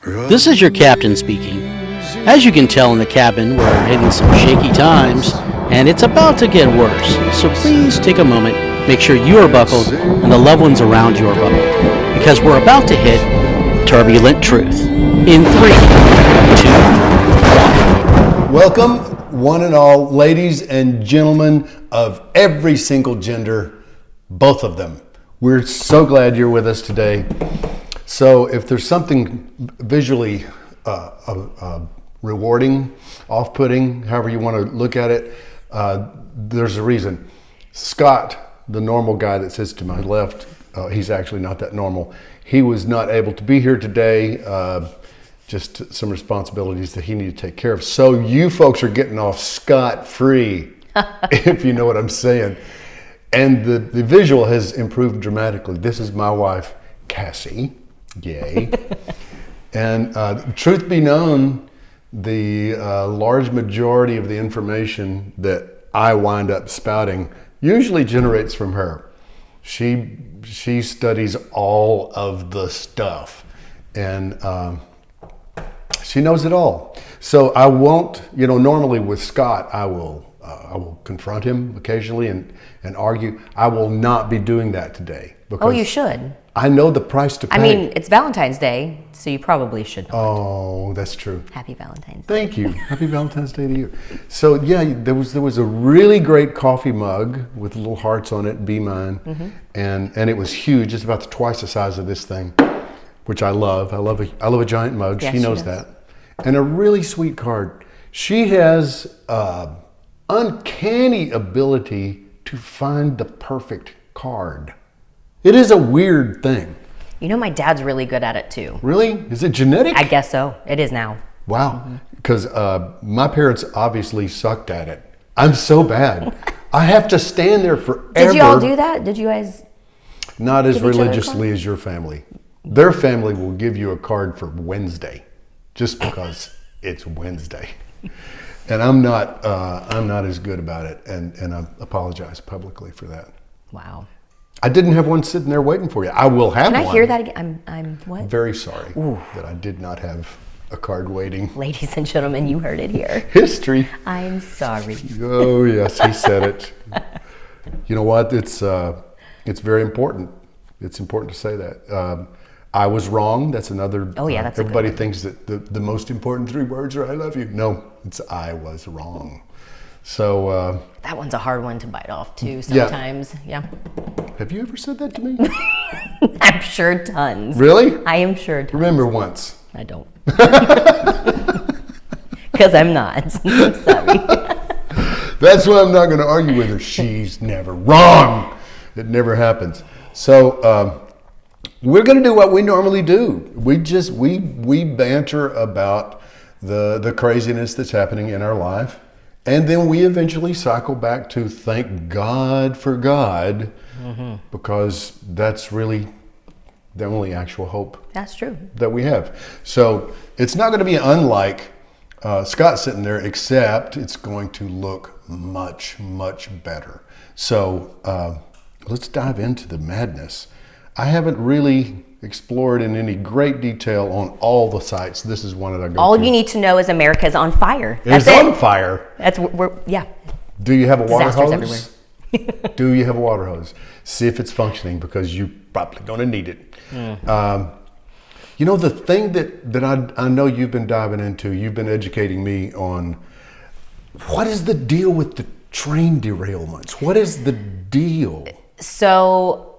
This is your captain speaking. As you can tell in the cabin, we're hitting some shaky times, and it's about to get worse. So please take a moment, make sure you are buckled, and the loved ones around you are buckled, because we're about to hit turbulent truth. In 3, 2, 1. Welcome, one and all, ladies and gentlemen of every single gender, both of them. We're so glad you're with us today. So if there's something visually rewarding, off-putting, however you want to look at it, there's a reason. Scott, the normal guy that sits to my left, he's actually not that normal. He was not able to be here today, just some responsibilities that he needed to take care of. So you folks are getting off scot-free, if you know what I'm saying. And the visual has improved dramatically. This is my wife, Cassie. Yay. And truth be known, the large majority of the information that I wind up spouting usually generates from her. She studies all of the stuff, and she knows it all. So I won't, normally with Scott, I will confront him occasionally and argue. I will not be doing that today. Oh, you should. I know the price to pay. I mean, it's Valentine's Day, so you probably should not. Oh, that's true. Happy Valentine's Day. Thank you. Happy Valentine's Day to you. So yeah, there was a really great coffee mug with little hearts on it, be mine, and it was huge. It's about twice the size of this thing, which I love. I love a giant mug. Yes, she knows that, and a really sweet card. She has uncanny ability to find the perfect card. It is a weird thing. My dad's really good at it too. Really? Is it genetic? I guess so. It is now. Wow. Because my parents obviously sucked at it. I'm so bad. I have to stand there forever. Did you all do that? Did you guys? Not as religiously as your family. Their family will give you a card for Wednesday, just because it's Wednesday. And I'm not as good about it, and I apologize publicly for that. Wow. I didn't have one sitting there waiting for you. I will have one. Can I hear that again? I'm what? Very sorry that I did not have a card waiting. Ladies and gentlemen, you heard it here. History. I'm sorry. Oh yes, he said it. You know what? It's very important. It's important to say that. I was wrong. That's another. Oh yeah, that's everybody thinks that the most important 3 words are "I love you." No, it's "I was wrong." So that one's a hard one to bite off too. Sometimes, yeah. Have you ever said that to me? I'm sure tons. Really? I am sure tons. Remember once. I don't. Because I'm not. Sorry. That's why I'm not going to argue with her. She's never wrong. It never happens. So we're going to do what we normally do. We banter about the craziness that's happening in our life. And then we eventually cycle back to thank God for God, because that's really the only actual hope. That's true. That we have. So it's not going to be unlike Scott sitting there, except it's going to look much, much better. So let's dive into the madness. I haven't really explored in any great detail on all the sites. This is one that I go to. All you need to know is America's on fire. It's on fire. That's yeah. Do you have a water Disasters hose? everywhere. Do you have a water hose? See if it's functioning, because you're probably going to need it. The thing that I know you've been diving into, you've been educating me on, what is the deal with the train derailments? What is the deal? So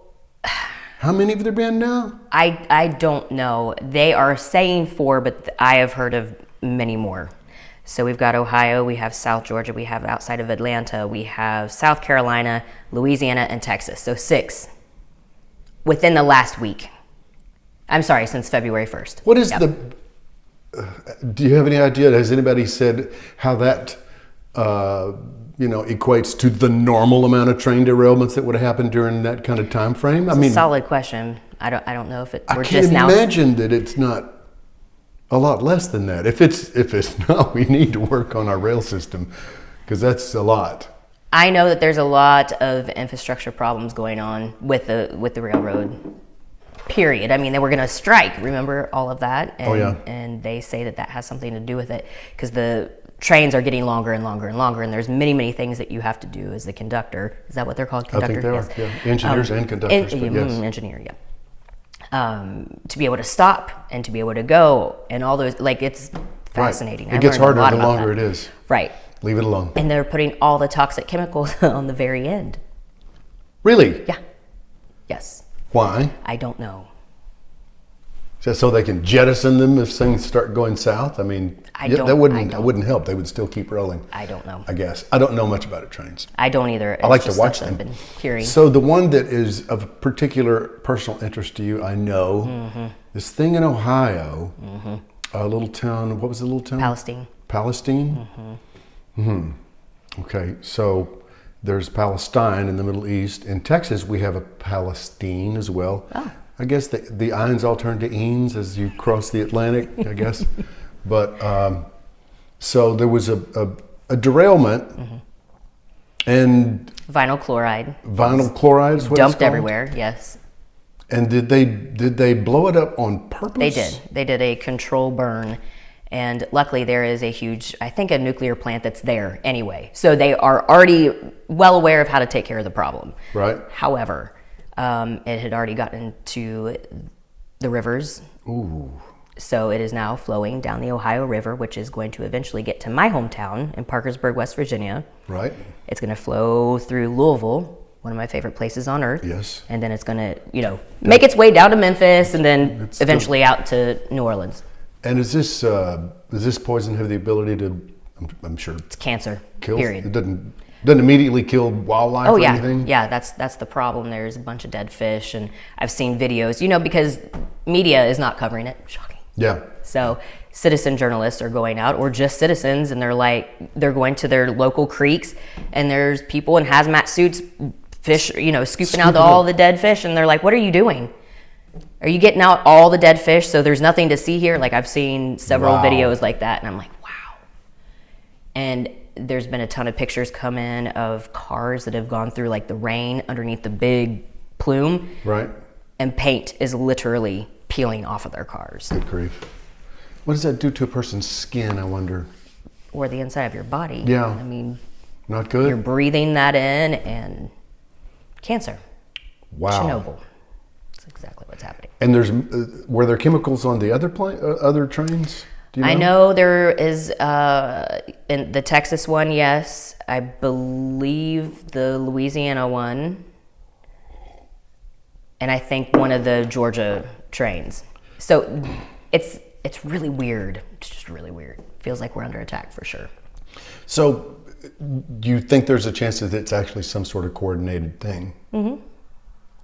how many have there been now? I don't know. They are saying 4, but I have heard of many more. So we've got Ohio, we have South Georgia, we have outside of Atlanta, we have South Carolina, Louisiana, and Texas. So 6 within the last week. I'm sorry, since February 1st. What is do you have any idea? Has anybody said how that equates to the normal amount of train derailments that would have happened during that kind of time frame? It's a solid question. I don't know if it's. I can't imagine that it's not a lot less than that. If it's not, we need to work on our rail system, because that's a lot. I know that there's a lot of infrastructure problems going on with the railroad. period. I mean, they were going to strike. Remember all of that? And, Oh, yeah. And they say that has something to do with it because the trains are getting longer and longer and longer, and there's many things that you have to do as the conductor. Is that what they're called? Conductor? I think they are, yeah. Engineers and conductors, but yes. Engineer, yeah. To be able to stop and to be able to go and all those, like, it's fascinating. Right. It gets harder the longer it is. Right. Leave it alone. And they're putting all the toxic chemicals on the very end. Really? Yeah. Yes. Why? I don't know. Just so they can jettison them if things start going south? I mean, that wouldn't help. They would still keep rolling. I don't know. I guess. I don't know much about trains. I don't either. I like to watch them. I've been hearing. So the one that is of particular personal interest to you, I know, this thing in Ohio, a little town, what was the little town? Palestine. Palestine? Okay, so there's Palestine in the Middle East. In Texas, we have a Palestine as well. Oh. I guess the Ines all turn to Enes as you cross the Atlantic, I guess. But so there was a derailment, and Vinyl chloride. Vinyl chloride is what Dumped it's called? everywhere, yes. And did they blow it up on purpose? They did. They did a control burn. And luckily there is a huge, I think, a nuclear plant that's there anyway. So they are already well aware of how to take care of the problem. Right. However, it had already gotten to the rivers. Ooh. So it is now flowing down the Ohio River, which is going to eventually get to my hometown in Parkersburg, West Virginia. Right. It's going to flow through Louisville, one of my favorite places on earth. Yes. And then it's going to, make its way down to Memphis and then eventually out to New Orleans. And does this poison have the ability to, I'm sure, It's cancer, kill? period. It doesn't immediately kill wildlife or anything? Yeah, that's the problem. There's a bunch of dead fish, and I've seen videos, because media is not covering it. Shocking. Yeah. So citizen journalists are going out, or just citizens, and they're going to their local creeks, and there's people in hazmat suits, fish, scooping out all the dead fish, and they're like, what are you doing? Are you getting out all the dead fish so there's nothing to see here? Like, I've seen several videos like that, and I'm like, wow. And there's been a ton of pictures come in of cars that have gone through, like, the rain underneath the big plume. Right. And paint is literally peeling off of their cars. Good grief. What does that do to a person's skin, I wonder? Or the inside of your body. Yeah. I mean, not good. You're breathing that in, and cancer. Wow. Chernobyl. That's exactly what's happening. And were there chemicals on the other trains? Do you know? I know there is in the Texas one, yes. I believe the Louisiana one, and I think one of the Georgia trains. So it's really weird. It's just really weird. Feels like we're under attack for sure. So do you think there's a chance that it's actually some sort of coordinated thing? Mm-hmm.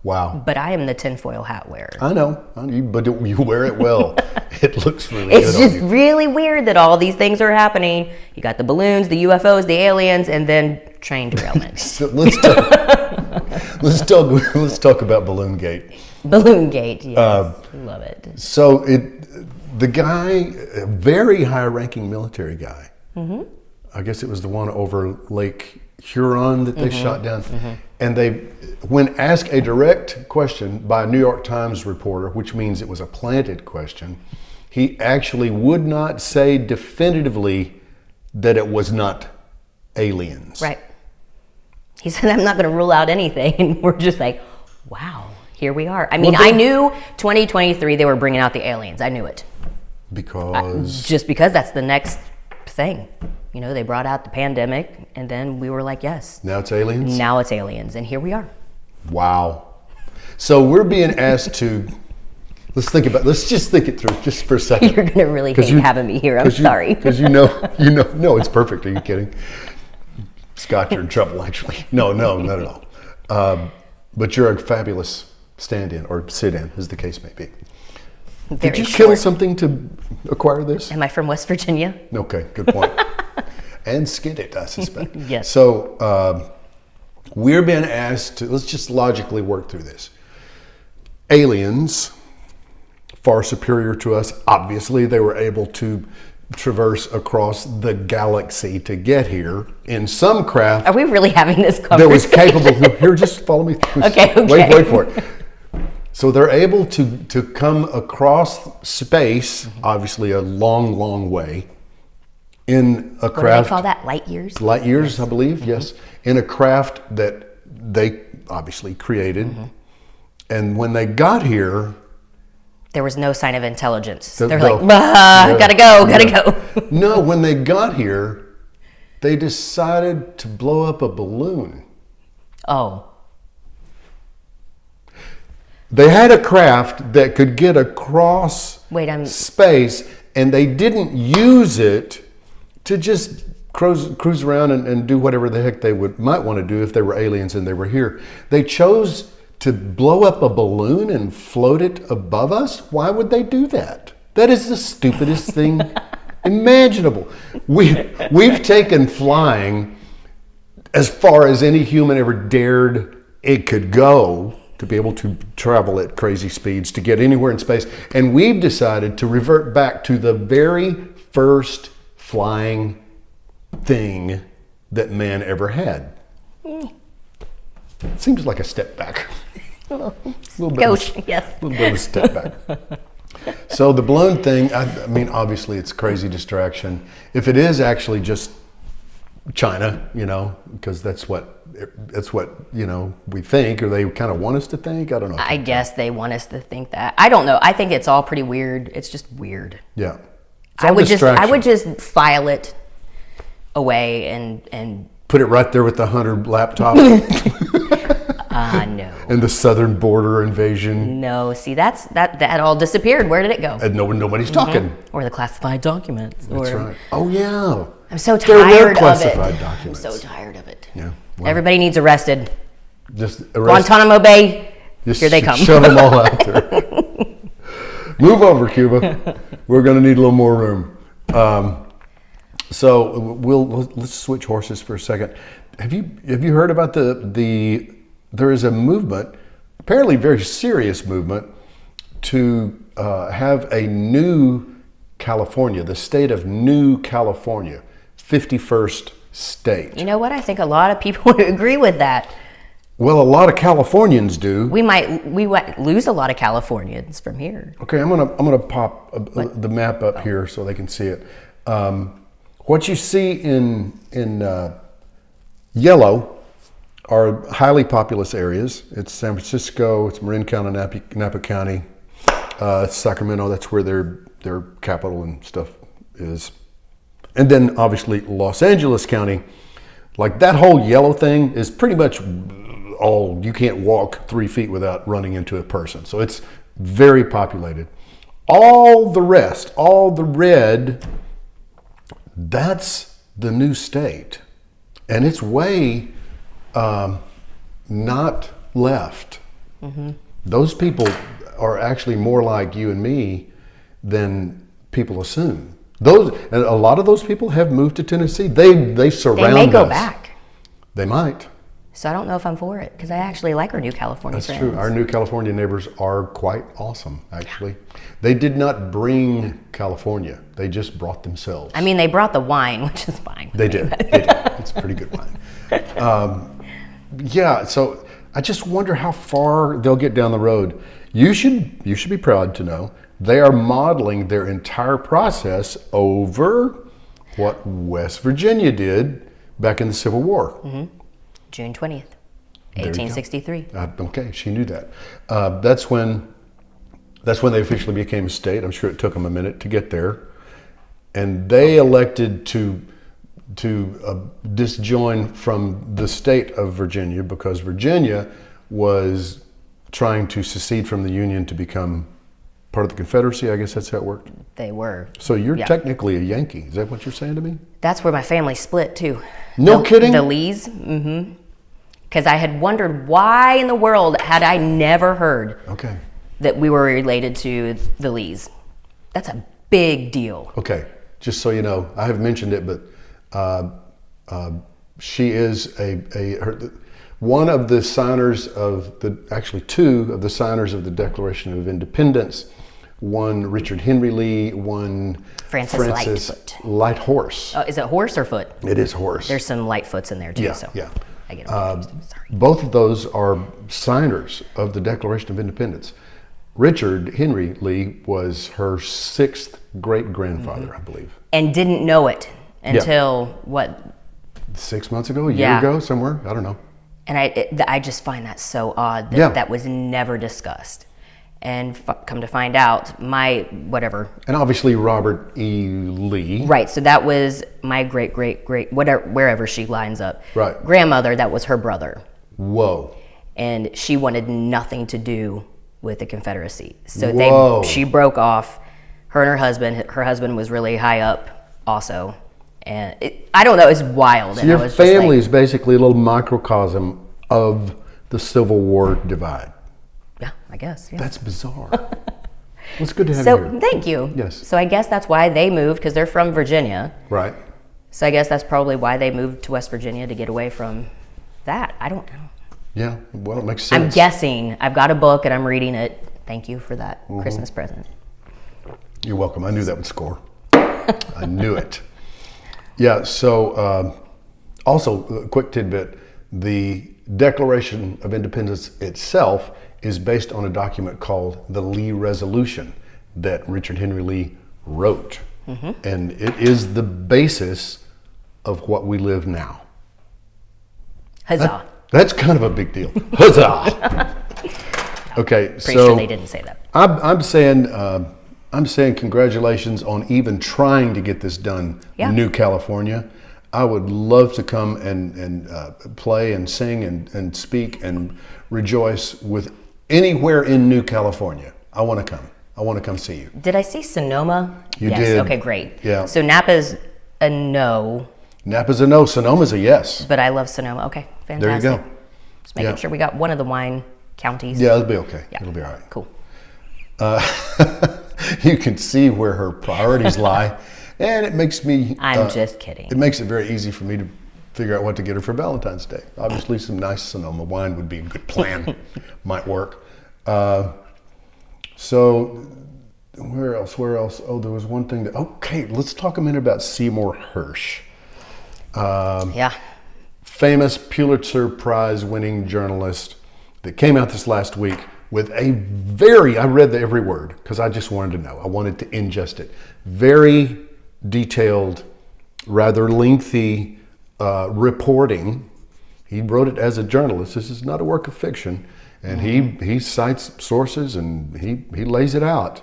Wow. But I am the tinfoil hat wearer. I know, but you wear it well. It looks really good It's on just you. really weird that all these things are happening. You got the balloons, the UFOs, the aliens, and then train derailments. So let's talk about Balloon Gate. Balloon Gate, yes. Love it. So the guy, a very high-ranking military guy. Mm-hmm. I guess it was the one over Lake Huron that they shot down. Mm-hmm. And when asked a direct question by a New York Times reporter, which means it was a planted question, he actually would not say definitively that it was not aliens. Right. He said, I'm not going to rule out anything. And we're just like, wow, here we are. I mean, I knew 2023 they were bringing out the aliens. I knew it. Because? Just because that's the next thing. They brought out the pandemic, and then we were like, yes. Now it's aliens? Now it's aliens, and here we are. Wow. So we're being asked to, let's just think it through just for a second. You're going to really hate having me here. I'm sorry. Because no, it's perfect. Are you kidding? Scott, you're in trouble, actually. No, not at all. But you're a fabulous stand-in, or sit-in, as the case may be. Did you kill something to acquire this? Am I from West Virginia? Okay, good point. And skid it, I suspect. Yes. So we're being asked to, let's just logically work through this. Aliens, far superior to us, obviously they were able to traverse across the galaxy to get here in some craft. Are we really having this conversation? That was capable, here, just follow me. Okay. Wait for it. So they're able to come across space, obviously a long, long way, in a What do craft. they call that? Light years? Light years, I believe, yes. In a craft that they obviously created. And when they got here, There was no sign of intelligence. The- They're no. like, gotta go. no, when they got here, they decided to blow up a balloon. Oh, They had a craft that could get across wait, space, and they didn't use it to just cruise around and do whatever the heck they might want to do if they were aliens and they were here. They chose to blow up a balloon and float it above us. Why would they do that? That is the stupidest thing imaginable. We've taken flying as far as any human ever dared it could go, to be able to travel at crazy speeds, to get anywhere in space. And we've decided to revert back to the very first flying thing that man ever had. Seems like a step back. A little bit of a step back. So the balloon thing, I mean, obviously it's crazy distraction. If it is actually just China, because that's what we think, or they kind of want us to think. I don't know. I guess they want us to think that. I don't know. I think it's all pretty weird. It's just weird. Yeah. I would just file it away and put it right there with the Hunter laptop. No. And the southern border invasion. No, see, that all disappeared. Where did it go? And nobody's talking. Or the classified documents. That's right. Oh yeah. I'm so There were tired of it. classified documents. I'm so tired of it. Yeah. Well, Everybody needs arrested. just arrest, Guantanamo Bay. just here they come. Shove them all out there. Move over, Cuba. We're going to need a little more room. So let's switch horses for a second. Have you heard about there is a movement, apparently very serious movement, to have a new California, the state of New California, 51st state. You know what? I think a lot of people would agree with that. Well, a lot of Californians do. We might lose a lot of Californians from here. Okay, I'm gonna pop the map up here so they can see it. What you see in yellow are highly populous areas. It's San Francisco, it's Marin County, Napa County, Sacramento. That's where their capital and stuff is. And then obviously Los Angeles County. Like that whole yellow thing is pretty much all, you can't walk 3 feet without running into a person. So it's very populated. All the rest, all the red, that's the new state. And it's way not left. Mm-hmm. Those people are actually more like you and me than people assume. And a lot of those people have moved to Tennessee. They surround us. They may go back. They might. So I don't know if I'm for it, because I actually like our new California That's friends. true. Our new California neighbors are quite awesome, actually. They did not bring California. They just brought themselves. I mean, they brought the wine, which is fine. They did. It's pretty good wine. Yeah, so I just wonder how far they'll get down the road. You should be proud to know they are modeling their entire process over what West Virginia did back in the Civil War. Mm-hmm. June 20th, 1863. Okay, she knew that. That's when they officially became a state. I'm sure it took them a minute to get there. And they elected to disjoin from the state of Virginia because Virginia was trying to secede from the Union to become part of the Confederacy. I guess that's how it worked. They were. So you're technically a Yankee. Is that what you're saying to me? That's where my family split too. No kidding? The Lees. Mm-hmm. Because I had wondered why in the world had I never heard that we were related to the Lees. That's a big deal. Okay, just so you know, I have mentioned it, but she is one of the signers of two of the signers of the Declaration of Independence. One Richard Henry Lee, one Francis Lighthorse. Oh, is it horse or foot? It is horse. There's some Lightfoots in there too. Yeah. I get them confused. Sorry. Both of those are signers of the Declaration of Independence. Richard Henry Lee was her 6th great-grandfather, I believe. And didn't know it until, what? 6 months ago, a year ago, somewhere? I don't know. And I just find that so odd that that was never discussed. And come to find out, And obviously Robert E. Lee. Right, so that was my great, wherever she lines up. Right. Grandmother, that was her brother. Whoa. And she wanted nothing to do with the Confederacy. So she broke off, her and her husband was really high up also. And I don't know, it's wild. So your family is basically a little microcosm of the Civil War divide. Yeah, I guess. Yeah. That's bizarre. Well, it's good to have you here. Thank you. Yes. So I guess that's why they moved, because they're from Virginia. Right. So I guess that's probably why they moved to West Virginia, to get away from that. I don't know. Yeah, well, it makes sense. I'm guessing. I've got a book and I'm reading it. Thank you for that Christmas present. You're welcome. I knew that would score. I knew it. Yeah, so also a quick tidbit, the Declaration of Independence itself is based on a document called the Lee Resolution that Richard Henry Lee wrote. And it is the basis of what we live now. Huzzah. That's kind of a big deal. Huzzah! Okay, Pretty sure they didn't say that. I'm saying congratulations on even trying to get this done in New California. I would love to come and play and sing and speak and rejoice with anywhere in New California. I want to come. I want to come see you. Did I see Sonoma? You yes. did. Okay, great. Yeah. So Napa's a no. Napa's a no. Sonoma's a yes. But I love Sonoma. Okay, fantastic. There you go. Just making sure we got one of the wine counties. Yeah, it'll be okay. Yeah. It'll be all right. Cool. You can see where her priorities lie, and it makes me... I'm just kidding. It makes it very easy for me to figure out what to get her for Valentine's Day. Obviously, some nice Sonoma wine would be a good plan. Might work. So, where else? Oh, there was one thing that... Okay, let's talk a minute about Seymour Hersh. Famous Pulitzer Prize winning journalist that came out this last week with I read every word because I just wanted to know. I wanted to ingest it. Very detailed, rather lengthy reporting. He wrote it as a journalist. This is not a work of fiction. And he cites sources and he lays it out.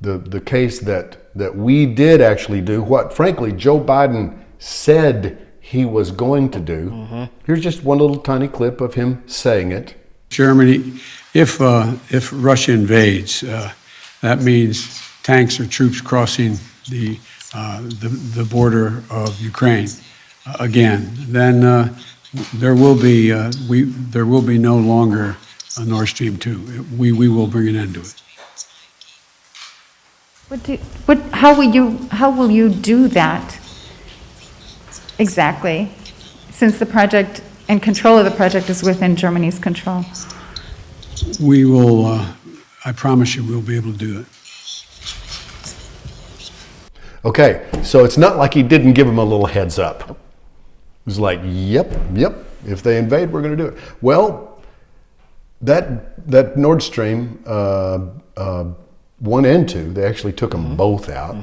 The case that we did actually do, what frankly Joe Biden said he was going to do. Here's just one little tiny clip of him saying it. Germany, if Russia invades, that means tanks or troops crossing the border of Ukraine again. Then there will be no longer a Nord Stream 2. We will bring an end to it. How will you do that exactly, since the project and control of the project is within Germany's control? We will, I promise you, we'll be able to do it. Okay, so it's not like he didn't give him a little heads up. It was like, yep, if they invade, we're going to do it. Well, that Nord Stream 1 and 2, they actually took them both out.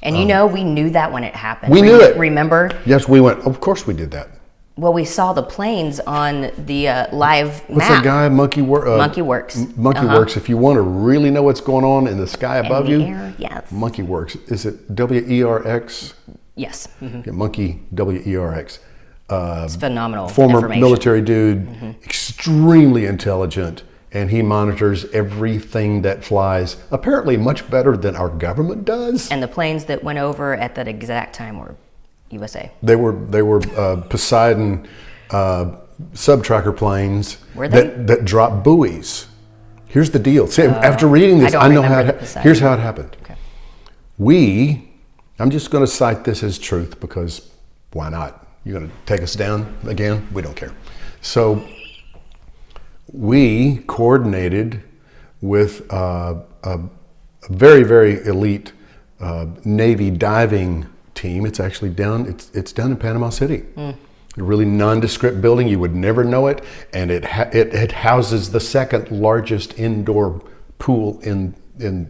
And we knew that when it happened. We knew it. Remember? Yes, we went, of course we did that. Well, we saw the planes on the live map. What's that guy, MonkeyWorks. MonkeyWorks. If you want to really know what's going on in the sky above you, yes. MonkeyWorks. Is it WERX? Yes. Yeah, Monkey, WERX. It's phenomenal Former military dude, extremely intelligent, and he monitors everything that flies, apparently much better than our government does. And the planes that went over at that exact time were USA. They were Poseidon sub-tracker planes that drop buoys. Here's the deal. See, after reading this, I know how here's how it happened. Okay. I'm just going to cite this as truth because why not? You're going to take us down again? We don't care. So we coordinated with a very, very elite Navy diving team. It's actually down. It's down in Panama City, A really nondescript building. You would never know it. And it houses the second largest indoor pool in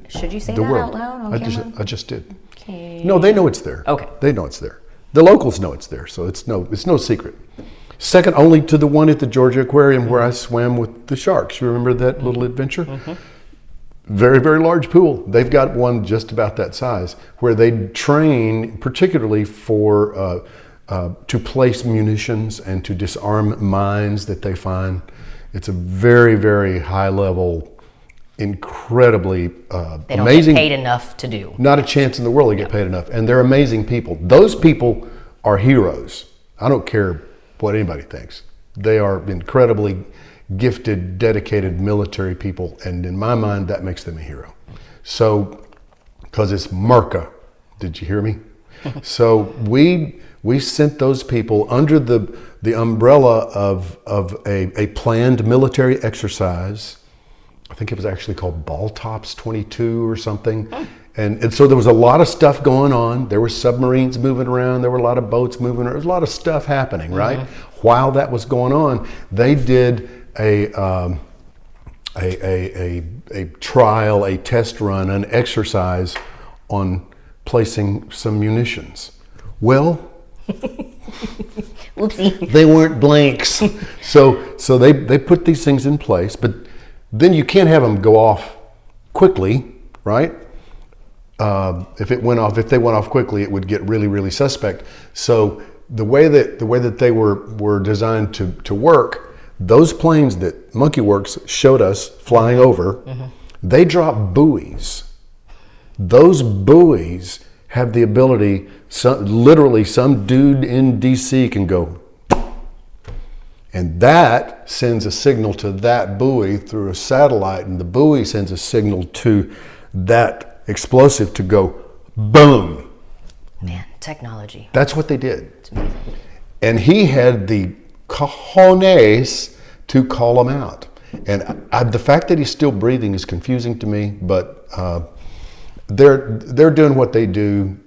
Should you say the that world. out loud on camera? I just did. Okay. No, they know it's there. Okay. They know it's there. The locals know it's there, so it's no secret. Second only to the one at the Georgia Aquarium where I swam with the sharks. You remember that little adventure? Very, very large pool. They've got one just about that size where they train particularly for to place munitions and to disarm mines that they find. It's a very, very high level, incredibly They don't amazing. get paid enough to do. Not a chance in the world they get paid enough. And they're amazing people. Those people are heroes. I don't care what anybody thinks. They are incredibly gifted, dedicated military people. And in my mind, that makes them a hero. So, because it's Merca. Did you hear me? So we sent those people under the umbrella of a planned military exercise. I think it was actually called Ball Tops 22 or something. And so there was a lot of stuff going on. There were submarines moving around. There were a lot of boats moving around. There was a lot of stuff happening, right? While that was going on, they did a trial, a test run, an exercise on placing some munitions. Well, Whoopsie. they weren't blanks. So they put these things in place, but then you can't have them go off quickly, right? If they went off quickly, it would get really, really suspect. So the way that they were designed to work, those planes that Monkey Works showed us flying over, they drop buoys. Those buoys have the ability, literally some dude in DC can go, and that sends a signal to that buoy through a satellite, and the buoy sends a signal to that explosive to go boom. Man, technology. That's what they did. And he had the cojones to call them out. And the fact that he's still breathing is confusing to me, but they're doing what they do.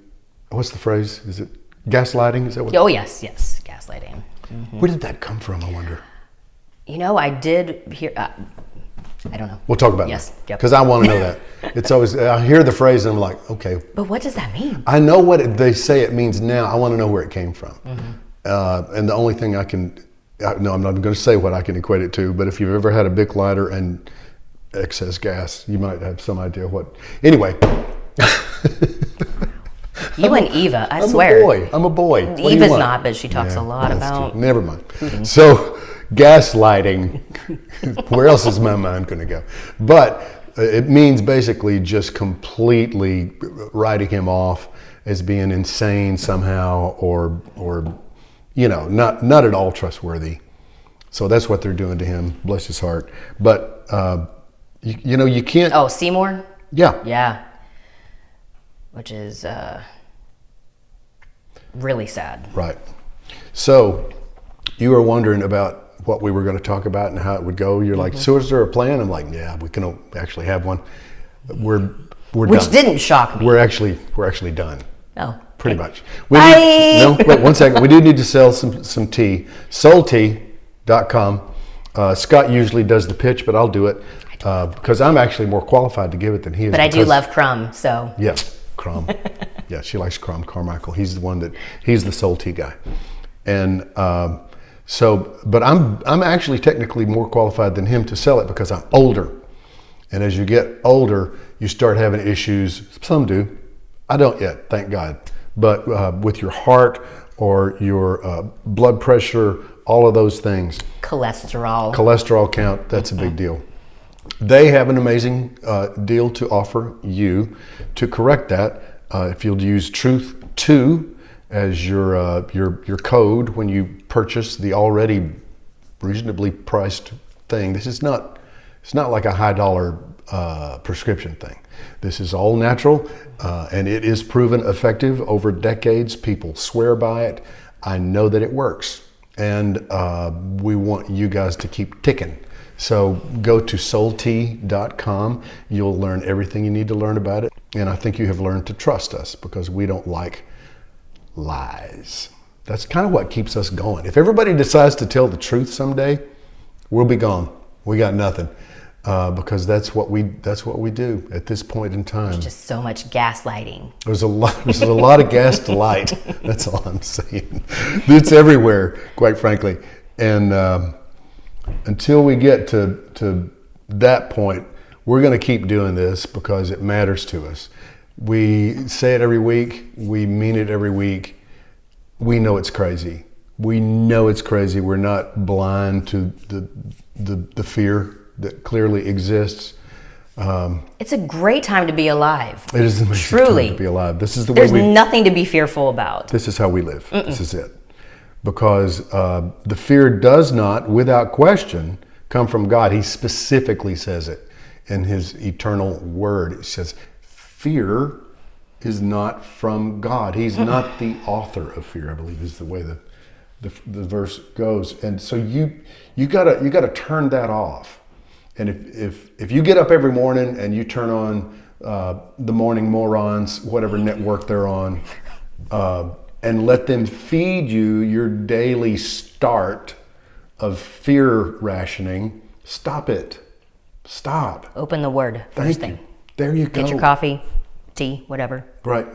What's the phrase? Is it gaslighting? Is that what? Oh, yes, gaslighting. Where did that come from, I wonder? You know, I did hear, I don't know. We'll talk about Yes, that. yep. Because I want to know that. It's always, I hear the phrase and I'm like, okay. But what does that mean? I know what they say it means now. I want to know where it came from. And the only thing I'm not going to say what I can equate it to, but if you've ever had a Bic lighter and excess gas, you might have some idea what. Anyway. You and Eva, I I'm swear. I'm a boy. What do you Eva's want? not, but she talks a lot that's about. true. Never mind. So, gaslighting. Where else is my mind going to go? But it means basically just completely writing him off as being insane somehow, or not at all trustworthy. So that's what they're doing to him. Bless his heart. But you can't. Oh, Seymour? Yeah. Yeah. Which is really sad. Right. So you were wondering about what we were going to talk about and how it would go. You're like, so is there a plan? I'm like, yeah, we can actually have one. We're Which done. didn't shock me. We're actually done. Oh. Pretty okay. much. Bye. Wait 1 second. We do need to sell some tea. Soultea.com. Scott usually does the pitch, but I'll do it because I'm actually more qualified to give it than he is. But I do love Crumb, so. Yeah, Crom. Yeah, she likes Crom Carmichael. He's the Soul Tea guy. And but I'm actually technically more qualified than him to sell it because I'm older. And as you get older, you start having issues. Some do. I don't yet, thank God. But with your heart or your blood pressure, all of those things. Cholesterol count, that's a big deal. They have an amazing deal to offer you to correct that. If you'll use Truth2 as your code when you purchase the already reasonably priced thing. It's not like a high dollar prescription thing. This is all natural and it is proven effective over decades. People swear by it. I know that it works, and we want you guys to keep ticking. So go to soultea.com. You'll learn everything you need to learn about it. And I think you have learned to trust us because we don't like lies. That's kind of what keeps us going. If everybody decides to tell the truth someday, we'll be gone. We got nothing. Because that's what we do at this point in time. Just so much gaslighting. There's a lot of gas to light. That's all I'm saying. It's everywhere, quite frankly. And until we get to that point, we're going to keep doing this because it matters to us. We say it every week. We mean it every week. We know it's crazy. We know it's crazy. We're not blind to the fear that clearly exists. It's a great time to be alive. It is amazing Truly. time to be alive. This is the There's way we. nothing to be fearful about. This is how we live. This is it. Because the fear does not, without question, come from God. He specifically says it in His eternal word. It says, fear is not from God. He's not the author of fear, I believe is the way the verse goes. And so you gotta turn that off. And if you get up every morning and you turn on the Morning Morons, whatever network they're on, and let them feed you your daily start of fear rationing, stop it. Stop. Open the word first thing. There you go. Get your coffee, tea, whatever. Right.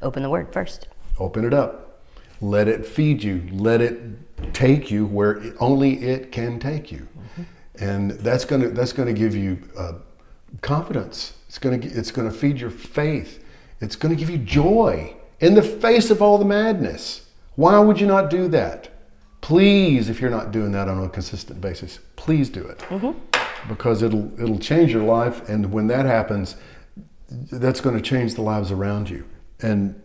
Open the word first. Open it up. Let it feed you. Let it take you where only it can take you. And that's gonna give you confidence. It's gonna feed your faith. It's gonna give you joy in the face of all the madness. Why would you not do that? Please, if you're not doing that on a consistent basis, please do it, because it'll change your life. And when that happens, that's going to change the lives around you. And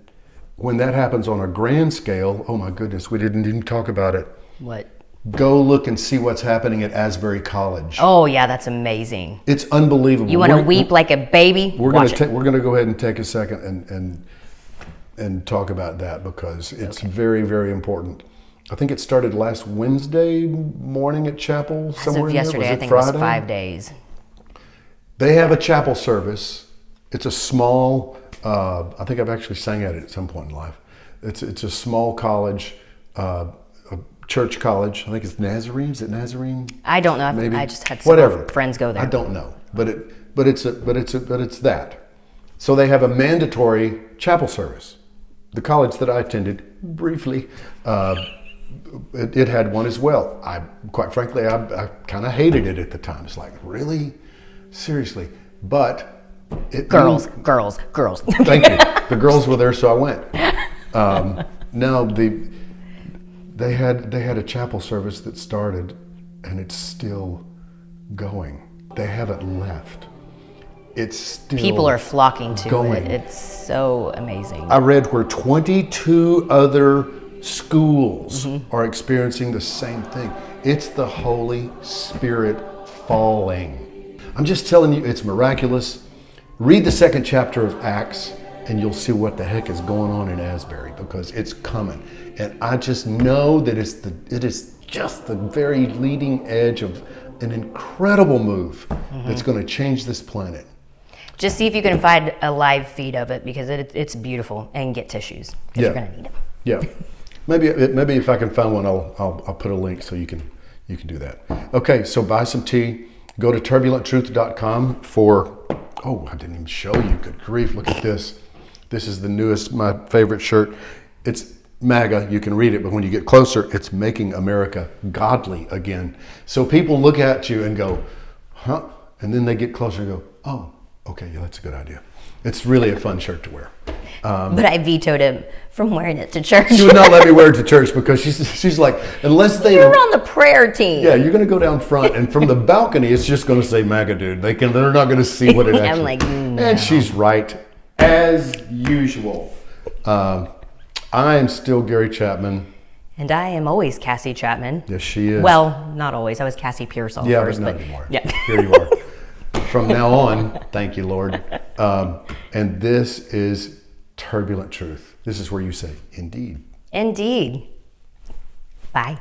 when that happens on a grand scale, oh my goodness, we didn't even talk about it. What? Go look and see what's happening at Asbury College. Oh yeah, that's amazing. It's unbelievable. You want to weep like a baby? We're Watch going to go ahead and take a second and talk about that, because it's very, very important. I think it started last Wednesday morning at chapel. As somewhere of in there. yesterday, Was I it think Friday? it was 5 days. They have a chapel service. It's a small. I think I've actually sang at it at some point in life. It's a small college, a church college. I think it's Nazarene. Is it Nazarene? I don't know. Maybe. I just had some Whatever. friends go there. I don't know, but it's that. So they have a mandatory chapel service. The college that I attended briefly, it had one as well. Quite frankly, I kind of hated it at the time. It's like, really? Seriously? But Girls. Thank you. The girls were there, so I went. No, they had a chapel service that started, and it's still going. They haven't left. It's still People are flocking to going. it. It's so amazing. I read where 22 other schools are experiencing the same thing. It's the Holy Spirit falling. I'm just telling you, it's miraculous. Read the second chapter of Acts, and you'll see what the heck is going on in Asbury, because it's coming. And I just know that it is just the very leading edge of an incredible move that's going to change this planet. Just see if you can find a live feed of it, because it's beautiful, and get tissues, because you're going to need them. Yeah. Maybe if I can find one, I'll put a link so you can do that. Okay, so buy some tea. Go to turbulenttruth.com for, oh, I didn't even show you. Good grief, look at this. This is the newest, my favorite shirt. It's MAGA, you can read it, but when you get closer, it's Making America Godly Again. So people look at you and go, huh? And then they get closer and go, oh, okay, yeah, that's a good idea. It's really a fun shirt to wear. But I vetoed him from wearing it to church. She would not let me wear it to church, because she's like, unless they... You're on the prayer team. Yeah, you're going to go down front, and from the balcony, it's just going to say MAGA, dude. They're not going to see what it actually... I'm like, no. And she's right, as usual. I am still Gary Chapman. And I am always Cassie Chapman. Yes, she is. Well, not always. I was Cassie Pearsall Yeah, first. but not anymore. Yeah. Here you are. From now on, thank you, Lord. And this is Turbulent Truth. This is where you say, indeed. Indeed. Bye.